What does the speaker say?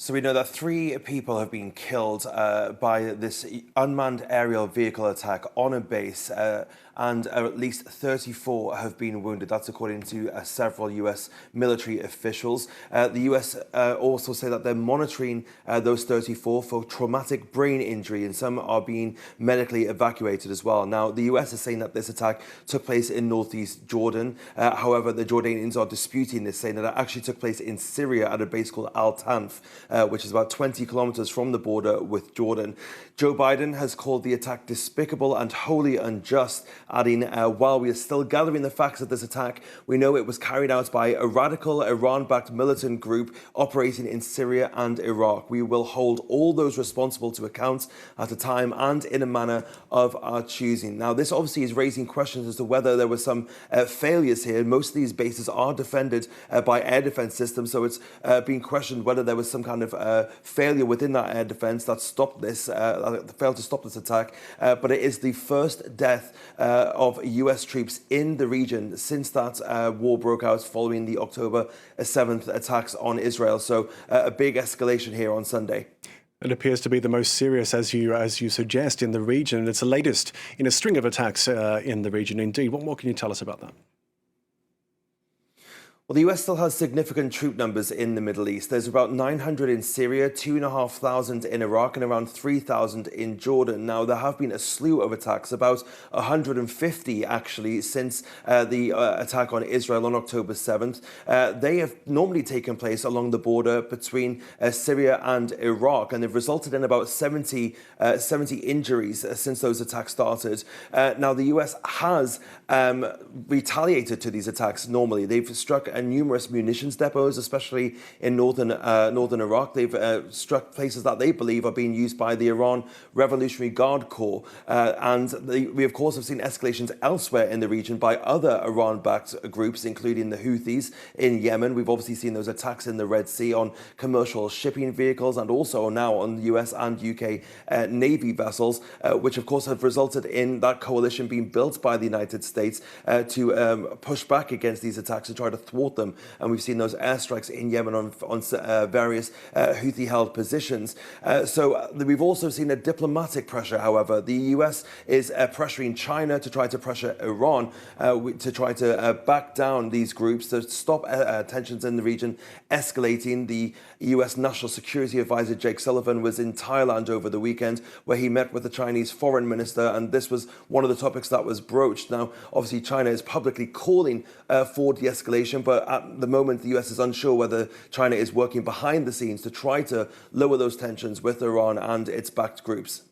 So we know that 3 people have been killed by this unmanned aerial vehicle attack on a base, and at least 34 have been wounded. That's according to several US military officials. The US also say that they're monitoring those 34 for traumatic brain injury, and some are being medically evacuated as well. Now, the US is saying that this attack took place in northeast Jordan. However, the Jordanians are disputing this, saying that it actually took place in Syria at a base called Al-Tanf, which is about 20 kilometers from the border with Jordan. Joe Biden has called the attack despicable and wholly unjust, adding, while we are still gathering the facts of this attack, we know it was carried out by a radical Iran-backed militant group operating in Syria and Iraq. We will hold all those responsible to account at a time and in a manner of our choosing. Now, this obviously is raising questions as to whether there were some failures here. Most of these bases are defended by air defense systems, so it's being questioned whether there was some kind of failure within that air defense that stopped this, failed to stop this attack. But it is the first death of US troops in the region since that war broke out following the October 7th attacks on Israel. So a big escalation here on Sunday. It appears to be the most serious, as you suggest, in the region. It's the latest in a string of attacks in the region, indeed. What more can you tell us about that? Well, the US still has significant troop numbers in the Middle East. There's about 900 in Syria, 2,500 in Iraq, and around 3,000 in Jordan. Now, there have been a slew of attacks, about 150 actually, since the attack on Israel on October 7th. They have normally taken place along the border between Syria and Iraq, and they've resulted in about 70 injuries since those attacks started. Now, the US has retaliated to these attacks normally. They've struck numerous munitions depots, especially in northern Iraq. They've struck places that they believe are being used by the Iran Revolutionary Guard Corps. And we, of course, have seen escalations elsewhere in the region by other Iran-backed groups, including the Houthis in Yemen. We've obviously seen those attacks in the Red Sea on commercial shipping vehicles and also now on US and UK Navy vessels, which, of course, have resulted in that coalition being built by the United States to push back against these attacks and try to thwart them. And we've seen those airstrikes in Yemen on various Houthi-held positions. So we've also seen a diplomatic pressure, however. The US is pressuring China to try to pressure Iran to try to back down these groups, to stop tensions in the region escalating. The US National Security Advisor Jake Sullivan was in Thailand over the weekend, where he met with the Chinese foreign minister, and this was one of the topics that was broached. Now, obviously, China is publicly calling for de-escalation, but at the moment, the US is unsure whether China is working behind the scenes to try to lower those tensions with Iran and its backed groups.